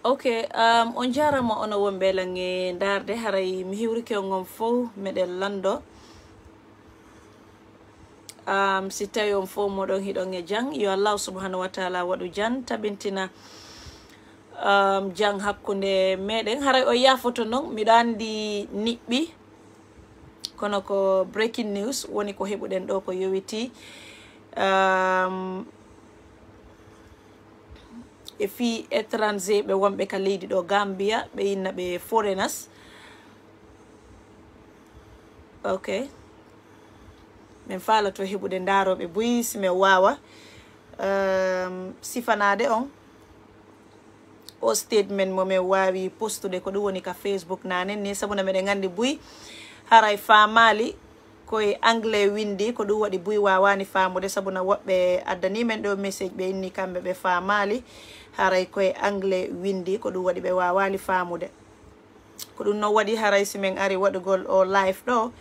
Okay, on jarama ono wonɓe lange darde haray mi hiwrike on fof meɗen lando si tawi on fof moɗon hiɗon e jang yo Allah subhanahu wa ta'ala waɗu jan tabintina jang hakkunde meɗen haray o yafoto noon miɗo andi niɓɓi kono ko breaking news woni ko heɓuɗen ɗo ko yowiti e fi étranger ɓe wonɓe ka leydi ɗo Gambia ɓe inna ɓe foreigners. Ok, min faala to heɓude ndaroɓe buyi si min wawa sifanade on o statement mo min wawi postude ko ɗum woni ka Facebook nanen ni sabuna meɗen gandi buyi haray famali koye anglais windi ko ɗum waɗi buyi wawani famude sabuna woɓɓe addani men ɗo message ɓe inni kamɓe ɓe famali haray koye anglais windi ko ɗum waɗi ɓe wawali famude ko ɗum noon waɗi haray si min ari waɗugol o live ɗo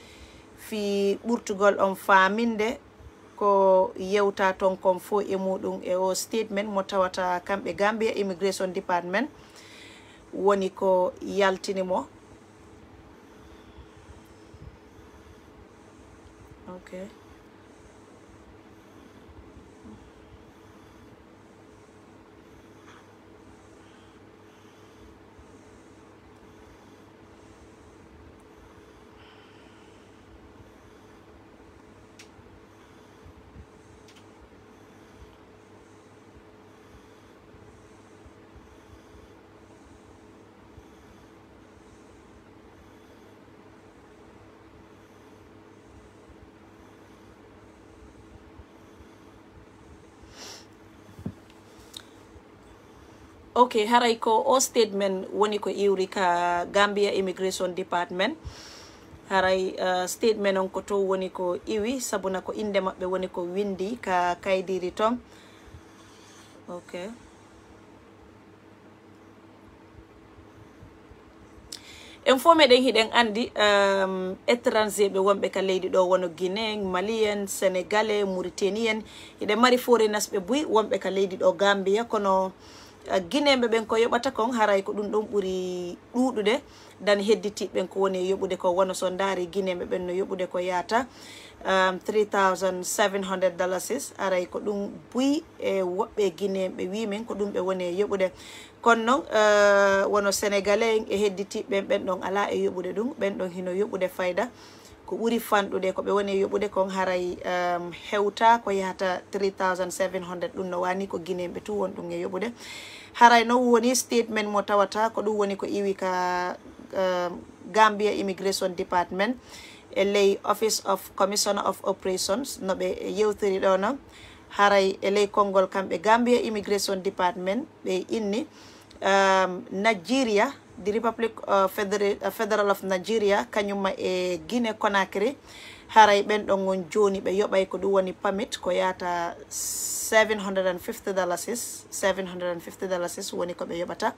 fi ɓurtugol on faminde ko yewta ton kon fo e muɗum e o statement mo tawata kamɓe Gambia Immigration Department woni ko yaltinimo. Okay. Okay, haray ko o statement woni ko iwri ka Gambia Immigration Department haray statement on ko to woni ko iwi sabuna ko inde mabɓe woni ko windi ka kaydiri ton. Okay. En fo meɗen hiɗen andi étranger ɓe wonɓe ka leydi ɗo wono Guinéen, Malien, Sénégalais, Mauritanien hiɗen mari foreigners ɓe buyi wonɓe ka leydi ɗo Gambia kono Guinéɓe ɓen ko yoɓata kon haray ko ɗum ɗon ɓuri ɗuɗude dan hedditiɓɓen ko woni yoɓude ko wono so ndaari Guinéɓe ɓen no yoɓude ko yata $3,700 haray ko ɗum buyi e woɓɓe Guinéɓe wimen ko ɗum ɓe woni yoɓude kono noon wono Sénégalais e hedditiɓɓen ɓen ɗon ala e yoɓude ɗum ɓen ɗon hino yoɓude fayda ko ɓuri fanɗude ko ɓe woni yoɓude kon haray hewta ko yahata 3,700 ɗum no wani ko Guinéɓe tu won ɗum e yoɓude haray no woni statement mo tawata ko ɗum woni ko iwi ka Gambia Immigration Department e ley Office of Commissioner of Operations no ɓe yewtiri ɗo noon haray e ley konngol kamɓe Gambia Immigration Department ɓe inni Nigeria the Republic Federal of Nigeria kañumma e Guinea Conakry haray ɓen ɗon on joni ɓe yoɓay ko ɗum woni permit ko yata $750 woni ko ɓe yoɓata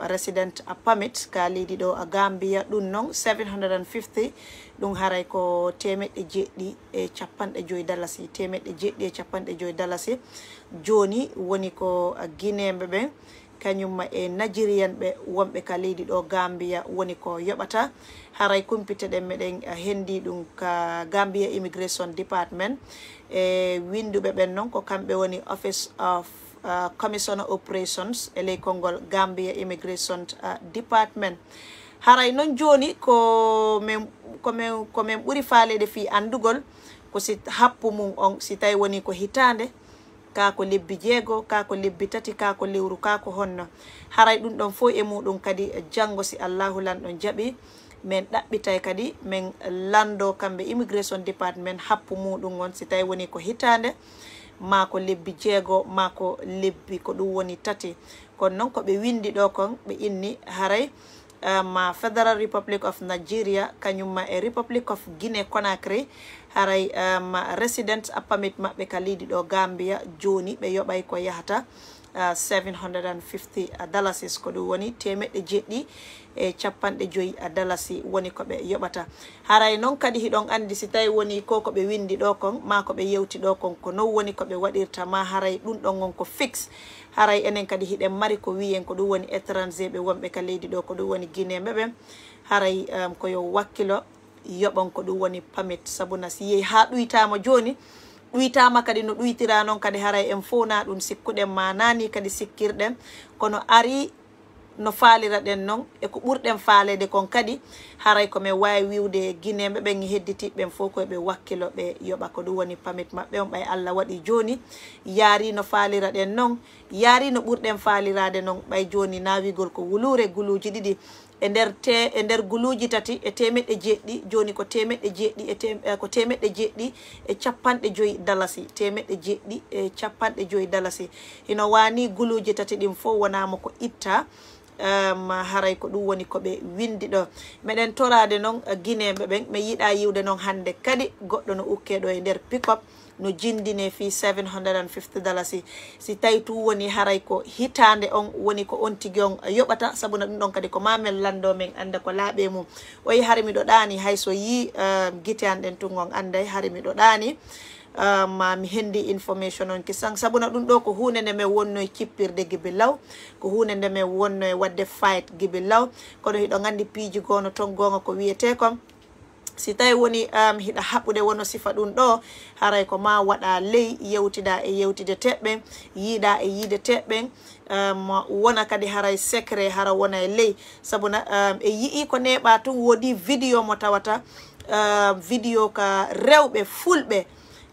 resident a permit ka leydi ɗo a Gambia ɗum noon 750 ɗum haray ko $750 $750 joni woni ko Guinéɓe ɓen kañumma e Nigerian ɓe wonɓe ka leydi ɗo Gambia woni ko yoɓata haray kumpite ɗen meɗen hendi ɗum ka Gambia Immigration Department e winduɓe ɓen noon ko kamɓe woni Office of Commissioner Operations e ley konngol Gambia Immigration Department haray non joni ko men ɓuri falede fi andugol ko si happu mum on si tawi woni ko hitande ka ko lebbi 6 ka ko lebbi 3 ka ko lewru ka ko honno haray ɗum ɗon fo e muɗum kadi janggo si Allahu lanɗon jaɓi men ɗaɓɓitay kadi men lando kamɓe immigration department happu muɗum on si tawi woni ko hitande ma ko lebbi 6 ma ko lebbi ko ɗum woni 3 kono noon ko ɓe windi ɗo kon ɓe inni haray ma Federal Republic of Nigeria kanyuma e Republic of Guinea Conakry haray ma residents permit maɓɓe ka leydi ɗo Gambia joni ɓe yoɓay ko yahata $750 ko ɗum woni $750 woni ko ɓe yoɓata haray noon kadi hiɗon andi si tawi woni ko ɓe windi ɗo kon ma ko ɓe yewti ɗo kon ko non woni ko ɓe waɗirta ma haray ɗum ɗon on ko fixe haray enen kadi hiɗen mari ko wiyen ko ɗum woni étranger ɓe wonɓe ka leydi ɗo ko ɗum woni guinéɓe ɓen haray ko yo wakkilo yoɓon ko ɗum woni pamit sabuna si yehi ha ɗuytama joni ɗuytama kadi no ɗuytira noon kadi haray en fo na ɗum sikkuɗen ma nani kadi sikkirɗen kono ari no faalira ɗen noon e ko ɓurɗen faalede kon kadi haray ko men wawi wiwde guinéɓe ɓen hedditiɓɓen fof koyeɓe wakkilo ɓe yoɓa ko ɗum woni pamit maɓɓe on ɓay Allah waɗi joni yaari no faalira ɗen noon yaari no ɓurɗen faalirade noon ɓay joni nawigol ko wulure guluji ɗiɗi e nder guluji 3 e temeɗɗe 9 joni ko temeɗɗe 9 ko temeɗɗe 9 e capanɗe 5 dalasi temeɗɗe 9 e capanɗe 5 dalasi hino wani guluji 3 ɗin fof wonama ko itta haray ko ɗum woni ko ɓe windi ɗo meɗen torade noon guinéɓe ɓen mi yiiɗa yiwde noon hande kadi goɗɗo no ukkeɗo e nder pick-up no jindine fi $750 si tawi tu woni haray ko hitande on woni ko on tigui on yoɓata sabuna ɗum ɗon kadi ko mamen lando men anda ko laaɓe mum o yi hari miɗo ɗani hayso yi guite an ɗen tun on anday hari miɗo ɗani ma mi hendi information on kisan sabuna ɗum ɗo ko hunde nde men wonno e cippirde gibi law ko hunde nde men wonno e wadde fight gibi law kono hiɗo gandi piiji gono ton gonga ko wiyete kom si tawi woni hiɗa haɓɓude wono sifa ɗum ɗo haray ko ma waɗa ley yewtida e yewtide teɓɓen yiiɗa e yiide teɓɓen wona kadi haray secret hara wona e ley sabuna e yii ko neɓa tun woodi vidéo mo tawata vidéo ka rewɓe fulɓe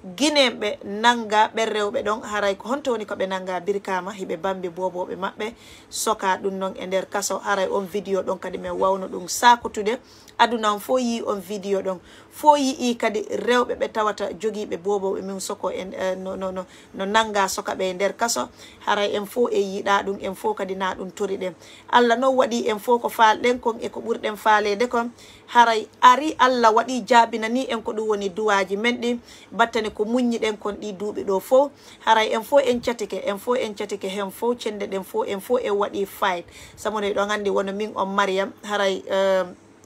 guinéɓe nanga ɓe rewɓe ɗon haray ko honto woni ko ɓe nanga birkama hiɓe bambi boboɓe maɓɓe soka ɗum noon e nder kaso haray on vidéo ɗon kadi min wawno ɗum sakutude aduna on fo yi on vidéo ɗon fo yii kadi rewɓe ɓe tawata jogiiɓe boboɓe min soko en no nanga soka ɓe e nder kaso haray en fo e yiiɗa ɗum en fo kadi na ɗum tori ɗen Allah noon waɗi en fo ko falɗen kon e ko ɓurɗen faalede kon haray ari Allah waɗi jaabinani en ko ɗum woni duwaji men ɗi battani ko muññiɗen kon ɗi duuɓi ɗo fof haray en fo en catike hen fo cende ɗen fo en fo en waɗi fight sabuno ɗon andi wono min on Mariam haray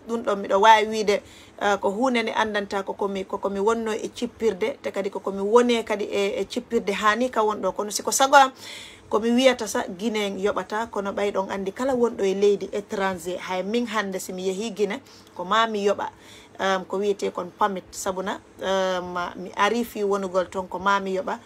ɗum ɗon miɗo wawi wiide ko hunde nde andanta kokomi wonno e cippirde te kadi kokomi wone kadi e cippirde hani ka wonɗo kono siko sago am komi wiyata sa Guinée yoɓata kono ɓayɗon andi kala wonɗo e leydi étranger hay min hande simi yeehi Guinée ko ma mi yoɓa ko wiyete kon pamit sabuna mi ari fi wonugol ton ko ma mi yoɓa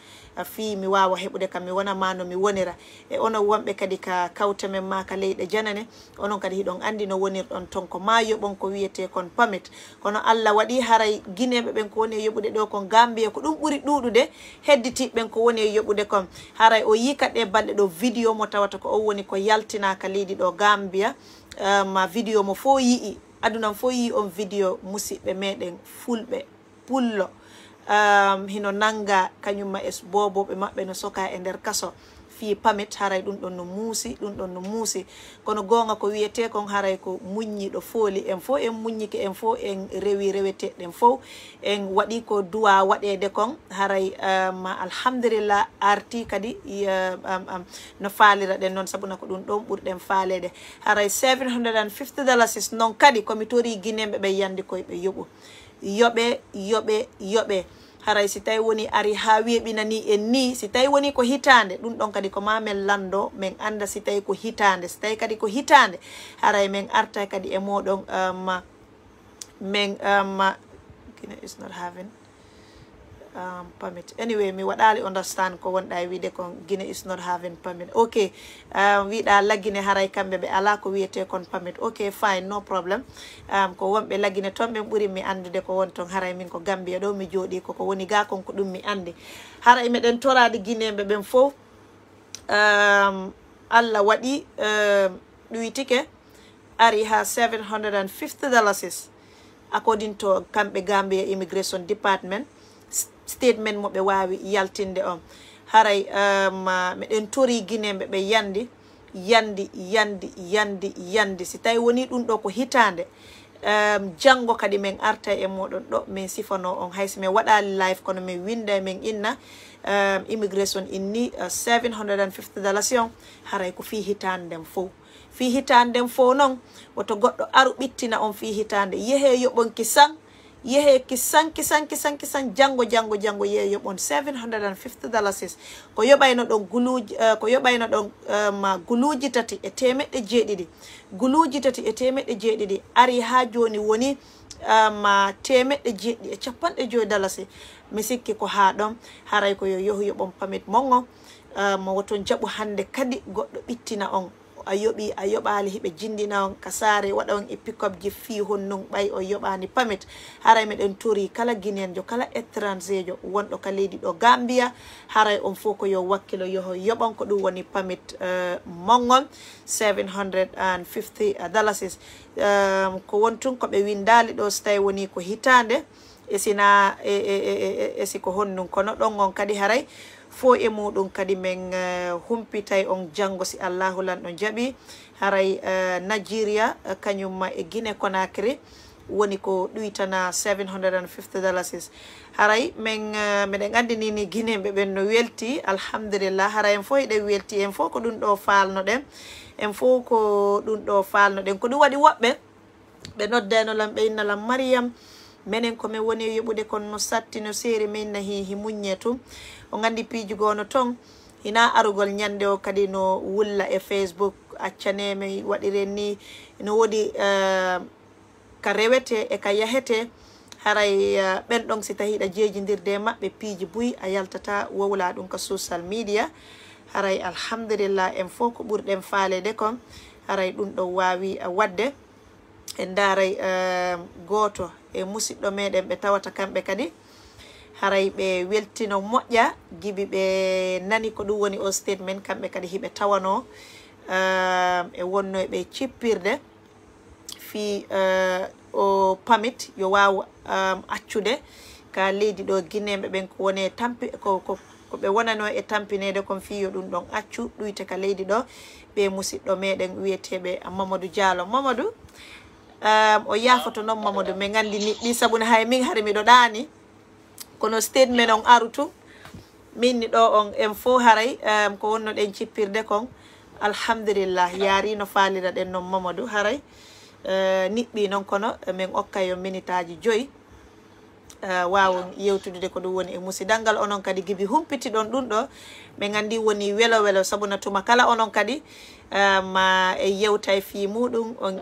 fi mi wawa heɓude kam mi wona ma no mi wonira e onon wonɓe kadi ka kawte men ma ka leyɗe janane onon kadi hiɗon andi no wonirɗon ton ko ma yoɓon ko wiyete kon pamit kono Allah waɗi haray guinéɓe ɓen ko woni e yoɓude ɗo kon Gambia ko ɗum ɓuuri ɗuɗude hedditiɓɓen ko woni e yoɓude kon haray o yi kaɗɗe balɗe ɗo vidéo mo tawata ko o woni ko yaltina ka leydi ɗo Gambia ma vidéo mo fo yii aduna fo yi on vidéo musidɓe meɗen fulɓe pullo hino nanga kañumma es boboɓe maɓɓe no soka e nder kaso fi pamit haray ɗum ɗon no muusi kono gonga ko wiyete kon haray ko muññiɗo fooli en fo en muññike en fo en rewi reweteɗen fo en waɗi ko duwa waɗede kon haray alhamdulillah arti kadi no faalira ɗen noon sabuna ko ɗum ɗon ɓurɗen faalede haray $750 noon kadi komi tori guinéɓe ɓe yandi koyeɓe yoɓu yoɓe haray si tawi woni ari ha weɓinani en ni si tawi woni ko hitande ɗum ɗon kadi ko mamen lando min anda si tawi ko hitande si tawi kadi ko hitande haray min arta kadi e moɗon min is not having permit. Anyway, me wadali understand ko wonda wiide ko Guinea is not having permit. Okay, wiida lagine haray kambe be ala ko wiete kon permit. Okay, fine, no problem. Ko wonbe lagine ton be buri mi andude ko won ton haray min ko Gambia do mi jodi ko woni ga kon ko dum mi andi. Haray meden torade Guinea be ben fo Allah wadi duitike ari ha $750 according to kambe Gambia Immigration Department statement mo be wawi yaltinde on haray meden tori Guinea be yandi si tay woni dum do ko hitande jango kadi men arta e modon do men sifano on haysi men wada live kono men winda men inna immigration inni $750 yon haray ko fi hitandem fo non woto goddo aru bittina on fi hitande yehe yobon kisan jango yehe yobon $750 ko yobayno don guluji ko yobayno don guluji tati e temedde jeedidi guluji tati e temedde jeedidi ari ha joni woni ma temedde jeedi e $50 mi sikki ko ha don haray ko yobon pamit mongo mo woto jabu hande kadi goddo bittina on ayobali hibe jindina on kasare wada on e pick up ji fi honnun bay o yobani pamit haray meden tori kala Guinean jo kala étranger jo wondo ka leydi do Gambia haray on foko yo wakkilo yo yoban ko dum woni pamit mongol $750 ko wontun ko be windali do stay woni ko hitande esina esiko honnun kono don on kadi haray fo e mudum kadi men humpitay on jango si Allahu lan on jabi haray Nigeria kanyuma e Guinea Conakry woni ko duitana $750 haray men meden andini ni Guinea be no welti alhamdulillah haray en fo e de welti en fo ko dun do falno den en fo ko dun do falno den ko du wadi wobbe be noddeno lambe inna lam Maryam menen ko men woni yobude kon no satti no seri men na hi munyetum o ngandi piji gono ton ina arugol nyande o kadi no wulla e Facebook accane me wadire ni no wodi ka rewete e ka yahete haray ben don si tahida jejindirde mabbe piji buy a yaltata wowla dum ka social media haray alhamdulillah en foko burden faalede kon haray dum do wawi wadde en daray goto e musiddo meden be tawata kambe kadi haray be weltino moƴƴa gibi be nani ko dum woni o statement kambe kadi hibe tawano e wonno be cippirde fi o pamit yo waw accude ka leydi do Guinea ben ko woni tampi ko be wonano e tampinede kon fi yo dum don accu duite ka leydi do be musiddo meden wietebe Mamadou Diallo Mamadou o yafoto non Mamadou me ngandi ni sabuna hay min hari mi do dani kono statement on arutu minni do on en fo haray ko wonno den cippirde kon alhamdulillah yari no falira den non Mamadou haray nibbi non kono men okkayo minitaji 5 waawon yewtude ko dum woni e musidangal onon kadi gibi humpiti don dum do me ngandi woni welo sabuna tuma kala onon kadi ma e yewtay fi mudum on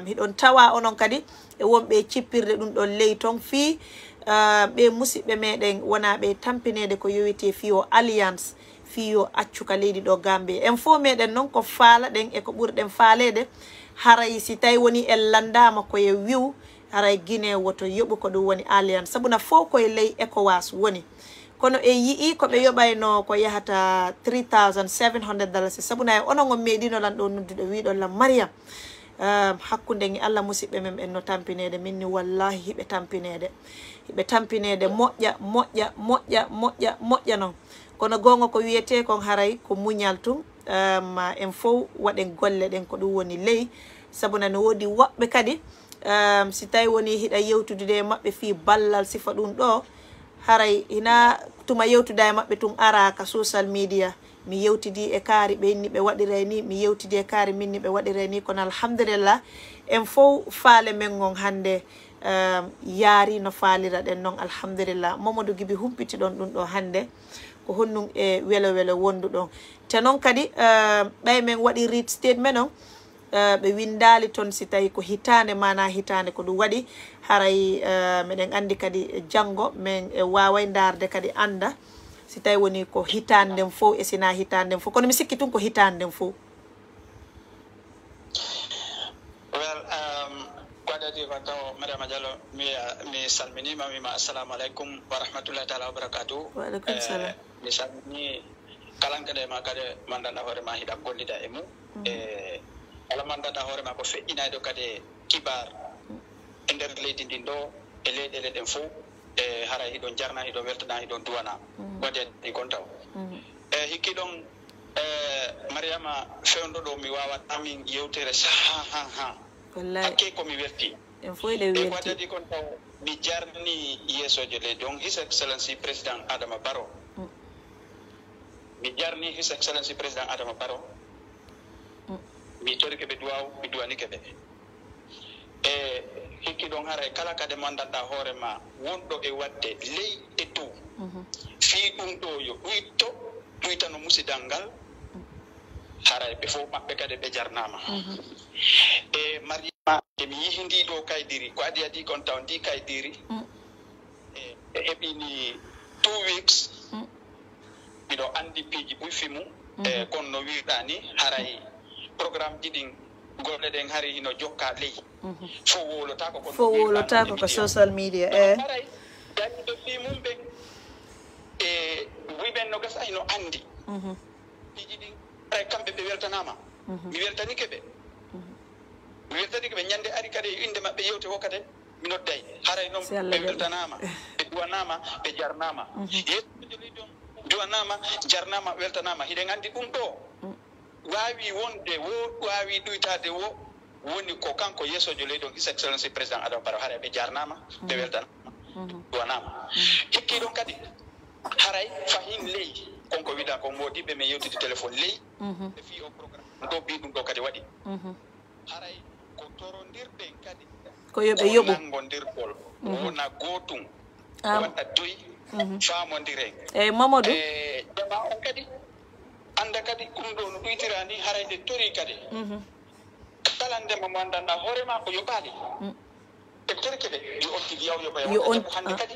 hidon tawa onon kadi e wonbe cippirde dum don ley ton fi be musibbe meden wona be tampinede ko yowiti fi o alliance fi o accuka leydi do Gambia en fo meden non ko faala den e ko burden faalede haray si tay woni el landama ko e wiw haray Guinea woto yobu ko dum woni alliance sabuna fo ko e ley ECOWAS woni kono e yii ko be yobayno ko yahata $3,700 sabuna e onon on medino lan do nuddudo wiido la Maryam hakkunde ngi Allah musibbe mem en no tampinede minni wallahi hibe tampinede moƴƴa non kono gonga ko wiete kon haray ko munyal tum ma en fo waden golle den ko dum woni ley sabuna no wodi wobbe kadi si tay woni hida yewtude mabbe fi ballal sifa dum do haray ina tuma yewtuda mabbe tum ara ka social media mi yewtidi e kaari be ni be wadire ni mi yewtidi e kaari minni be wadire ni kono alhamdulillah en fo faale men gon hande yaari no faalira den non alhamdulillah Mamadou gibi humpiti don dum do hande ko honnum e welo wondu don te non kadi bay men wadi read statement non ɓe windali toon si tawi ko hitande mana hitande ko ɗum waɗi haray meɗen andi kadi janggo min waway darde kadi anda si tawi woni ko hitande nden fof e sina hitande nden fof kono mi sikki tun ko hitande nden fof. Well, Kwadadi Wataw, Madame Diallo, mi salminima wima assalamu alaikum wa rahmatullahi ta'ala wa barakatuh. Wa alaikum salam. Mi salmini kalankade ma kade mandanda hore ma hida gollida e mum. Ala mandanda hore ma ko feƴƴinayɗo kadi kibar e nder leydi ndin ɗo e leyɗele ɗen fof e hara hiɗon jarna hiɗon weltana hiɗon duwana waɗi kon taw hikki ɗon Mariama fewndo ɗo mi wawat amin yewtere ha hakke komi welti e waɗadi kon taw mi jarni yeesojo leydi on His Excellency Président Adama Barrow mi jarni His Excellency Président Adama Barrow mi torike ɓe duwaw mi duwanike ɓe e hikki ɗon haray kala kade mandanɗa hoore ma wonɗo e wadde ley e dow fii ɗum ɗo yo ɗuyto ɗuytano musidal ngal haray ɓe fof maɓɓe kadi ɓe jarnama e Mariama emi yihi ndi ɗo kaydiri ko adi adi kon taw ndi kaydiri e heɓini 2 weeks miɗo andi piiji ɓuyfi mum e kono no wirɗa ni haray programme ɗiɗin golle ɗen hari hino jokka ley fo wolotako ko social media haray dañiɗo fi mum ɓen e wiɓen no gasa hino andi piiji ɗin haray kamɓe ɓe weltanama mi weltanike ɓe ñande ari kadi inde maɓɓe yewte wokkate mi nodday haray noon ɓe weltanama ɓe duwanama ɓe jarnama yeesojo leydi on duwanama jarnama weltanama hiɗen andi ɗum ɗo wawi wonde wo wawi ɗuytade wo woni ko kanko yeesojo leydi on His Excellency Président Adama Barrow haray ɓe jarnama ɓe weltanama duwanama hikki ɗon kadi haray fahin ley konko wiɗa ko modiɓe min yewtide téléphone ley ɓe fi o programme ɗo mbi ɗum ɗo kadi waɗi haray ko torondirɗen kadi ko yoɓe yoɓu nangodirgol wona gotum waɗa doyi famodiren eyyi Mamadou jama on kadi anda kadi ɗum ɗo no ɗuytira ni haray nde tori kadi kala ndema mo andanɗa hoorema ko yoɓali e terkeɓe yo on tigi yaw yoɓa hande kadi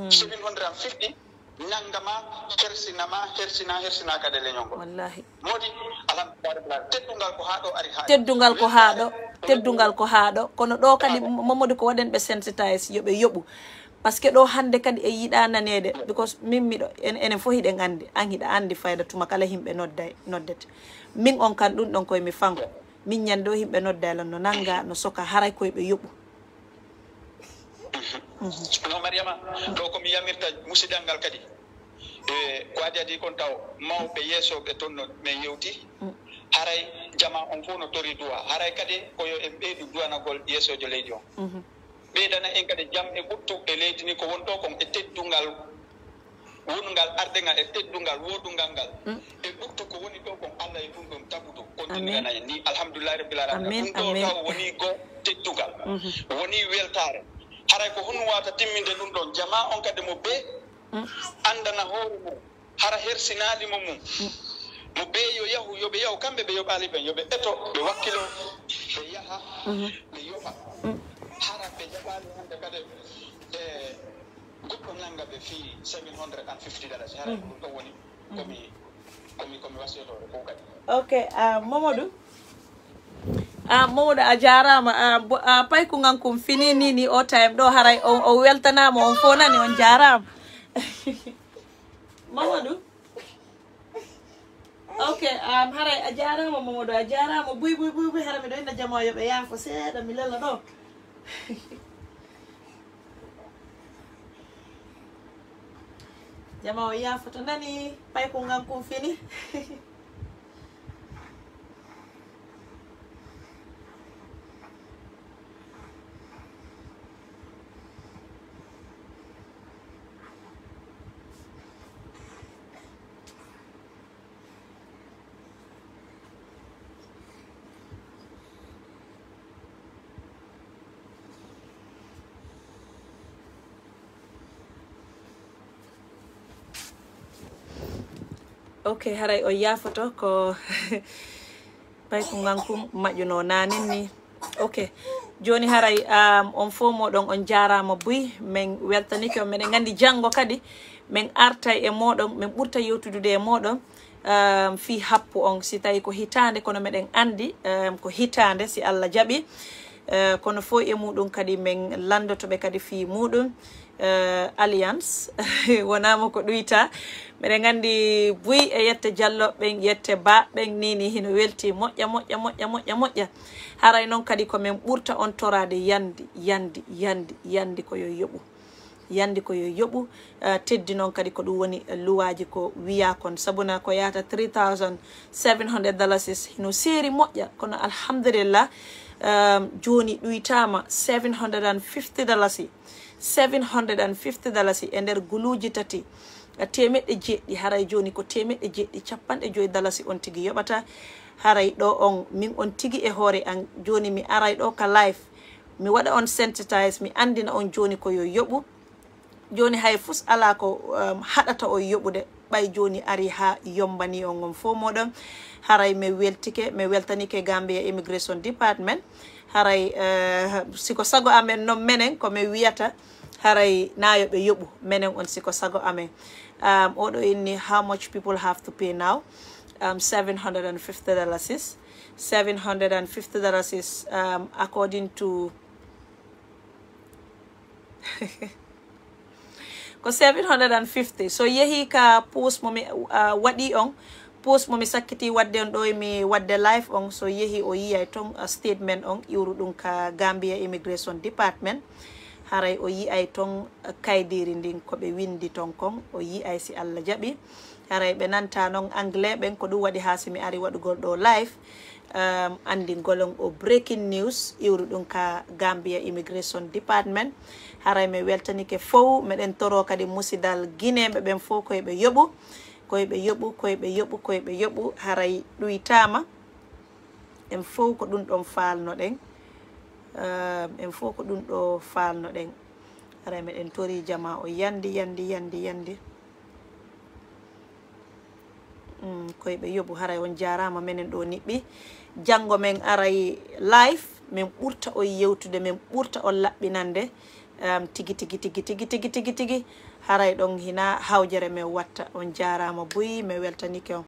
750 nangama hersina kadi leñol ngol wallahi modi alhamdulillah teddungal ko haɗo ari ha teddungal ko haɗo kono ɗo kadi Mamadou ko waɗen ɓe sensitise yoɓe yoɓu par ce que ɗo hande kadi e yiɗa nanede because min miɗo enen fof hiɗen andi an hiɗa andi fayda tuma kala himɓe noddete min on kan ɗum ɗon koye mi fango min ñande o himɓe noddaylan no nanga no soka haray koye ɓe yoɓu no Mariama ɗo komi yamirta musidal ngal kadi ko adi adi kon taw mawɓe yeesoɓe toon no min yewti haray jama on fof no tori duwa haray kadi koyo en ɓeydu duwanagol yeesojo leydi on ɓeydana en kadi jam e ɓurtu e leydi ni ko wonɗo kon e teddungal wonngal ardengal e teddungal woɗungal ngal e ɓurtu ko woni ɗo kon Allah e ɗum ɗon tabudu kontinirana en ni alhamdulillahi rabbil alamin ɗum ɗo taw woni go teddugal woni weltare haray ko honno wata timminde ɗum ɗon jama on kadi mo be andana hoore mum hara hersinalimo mum mo be yo yahu yoɓe yahu kamɓe ɓe yoɓali ɓen yoɓe ɓeto ɓe wakkilo ɓe yaha ɓe yoɓa hara ɓe jaɓali hande kadi e goɗɗo nanga ɓe fi 750 dollars haray ɗum ɗo woni komi wasiyotore fof kadi ok Mamadou Mamadou a jarama payko gankum fini ni o time ɗo haray o weltanama on fo nani on jarama Mamadou ok haray a jarama Mamadou a jarama buy hara miɗo inna jamo yoɓe yaafo seeɗa mi lela ɗo jama o yaafoto nani payko gankum fini ok haray o yaafoto ko pay ko ngankum majjuno nanen ni ok joni haray on fo moɗon on jarama buy min weltanike on minen gandi janggo kadi min arta e moɗon min ɓurta yewtudude e moɗon fi happu on si tawi ko hitande kono meɗen andi ko hitande si Allah jaaɓi kono fo e muɗum kadi min landotoɓe kadi fi muɗum alliance wonama ko ɗuyta mbeɗen gandi buy e yette dialloɓe yette baɓɓe nini hino welti moƴƴa haray noon kadi komin ɓurta on torade yandi koyo yoɓu yandi koyo yoɓu teddi noon kadi ko ɗum woni luwaji ko wiya kon sabuna ko yata $3,700 hino seeri moƴƴa kono alhamdulillah joni ɗuytama $750 $750 e nder guluji tati temeɗɗe jeɗɗi haray joni ko temeɗɗe jeɗɗi $50 on tigui yoɓata haray ɗo on min on tigui e hoore an joni mi aray ɗo ka live mi waɗa on sensitise mi andina on joni ko yo yoɓu joni hay fus ala ko haɗata o yoɓude ɓay joni ari ha yombani on fo moɗon haray mi weltanike Gambia Immigration Department haray siko sago amen non menen ko mi wiyata haray nayoɓe yoɓu menen on siko sago amen oɗo inni how much people have to pay now $750 $750 according to ko 750 so yehi ka post momi waɗi on post momi sakkiti wadde on ɗo mi wadde live on so yehi o yiyay ton statement on iwru ɗum ka Gambia Immigration Department haray o yiyay ton kaydiri ndin ko ɓe windi ton kon o yiyay si Allah jaɓi haray ɓe nanta noon anglais ɓen ko ɗum waɗi ha si mi ari waɗugol ɗo live andi golon o breaking news iwru ɗum ka Gambia Immigration Department haray mi weltanike fow meɗen toro kadi musidal guineɓe ɓen fof koyeɓe yoɓu haray ɗuytama en fof ko ɗum ɗon falno ɗen en fof ko ɗum ɗo falno ɗen haray meɗen tori jama o yandi koyeɓe yoɓu haray on jarama menen ɗo niɓɓi janggo men aray live min ɓurta on yewtude min ɓurta on laɓɓinande tigi haray ɗon hina hawjere men watta on jarama boyi mi weltanike on